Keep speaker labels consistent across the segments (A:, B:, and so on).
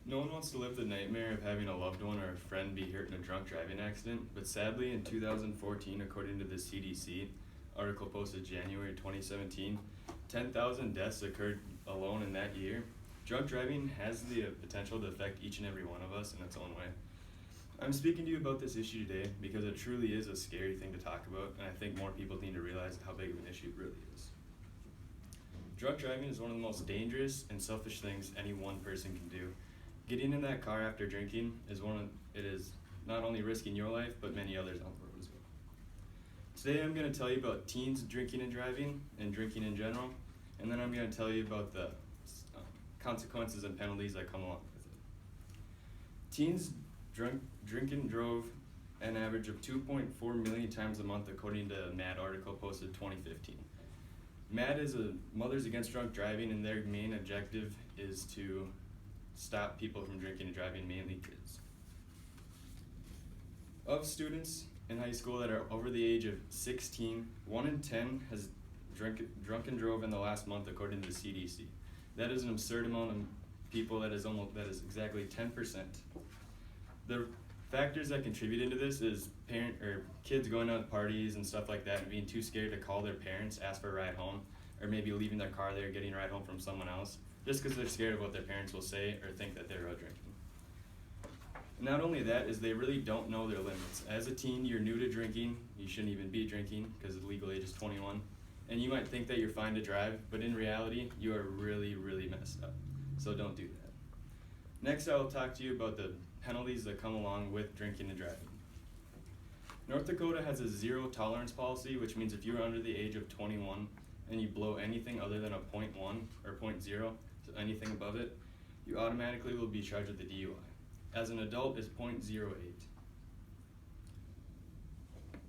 A: No one wants to live the nightmare of having a loved one or a friend be hurt in a drunk driving accident, but sadly in 2014, according to the CDC, article posted January 2017, 10,000 deaths occurred alone in that year. Drunk driving has the potential to affect each and every one of us in its own way. I'm speaking to you about this issue today because it truly is a scary thing to talk about, and I think more people need to realize how big of an issue it really is. Drunk driving is one of the most dangerous and selfish things any one person can do. Getting in that car after drinking it is not only risking your life, but many others on the road as well. Today I'm going to tell you about teens drinking and driving, and drinking in general, and then I'm going to tell you about the consequences and penalties that come along with it. Teens drink and drove an average of 2.4 million times a month, according to a MAD article posted 2015. MAD is a Mothers Against Drunk Driving, and their main objective is to stop people from drinking and driving, mainly kids. Of students in high school that are over the age of 16, 1 in 10 has drunk and drove in the last month, according to the CDC. That is an absurd amount of people. That is exactly 10%. The factors that contribute into this is kids going out to parties and stuff like that and being too scared to call their parents, ask for a ride home, or maybe leaving their car there, getting a ride home from someone else, just because they're scared of what their parents will say or think that they're out drinking. Not only that is they really don't know their limits. As a teen, you're new to drinking. You shouldn't even be drinking because the legal age is 21. And you might think that you're fine to drive, but in reality, you are really, really messed up. So don't do that. Next, I will talk to you about the penalties that come along with drinking and driving. North Dakota has a zero tolerance policy, which means if you're under the age of 21 and you blow anything other than a 0.1 or 0.0, so anything above it, you automatically will be charged with a DUI. As an adult, it's 0.08.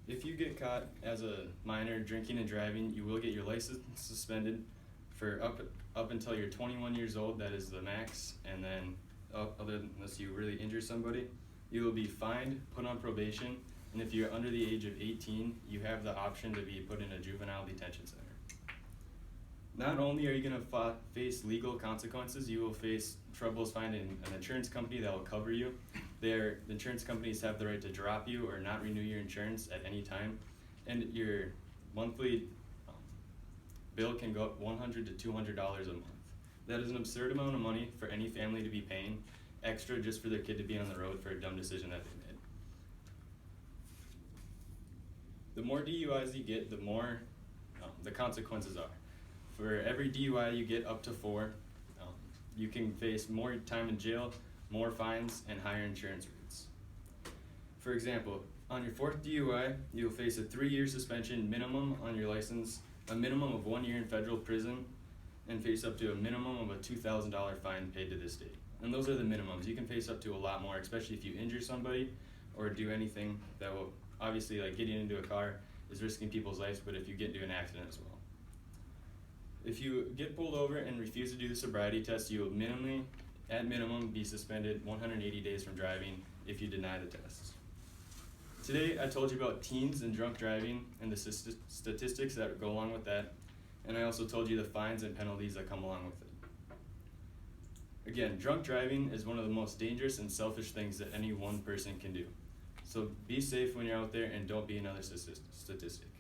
A: If you get caught as a minor drinking and driving, you will get your license suspended for up until you're 21 years old. That is the max, and then unless you really injure somebody, you will be fined, put on probation, and if you're under the age of 18, you have the option to be put in a juvenile detention center. Not only are you going to face legal consequences, you will face troubles finding an insurance company that will cover you. The insurance companies have the right to drop you or not renew your insurance at any time, and your monthly bill can go up $100 to $200 a month. That is an absurd amount of money for any family to be paying extra just for their kid to be on the road for a dumb decision that they made. The more DUIs you get, the more the consequences are. For every DUI you get up to 4, you can face more time in jail, more fines, and higher insurance rates. For example, on your 4th DUI, you'll face a 3-year suspension minimum on your license, a minimum of 1 year in federal prison, and face up to a minimum of a $2,000 fine paid to the state. And those are the minimums. You can face up to a lot more, especially if you injure somebody or do anything that will, obviously, like getting into a car is risking people's lives, but if you get into an accident as well. If you get pulled over and refuse to do the sobriety test, you will at minimum, be suspended 180 days from driving if you deny the tests. Today, I told you about teens and drunk driving and the statistics that go along with that, and I also told you the fines and penalties that come along with it. Again, drunk driving is one of the most dangerous and selfish things that any one person can do. So be safe when you're out there and don't be another statistic.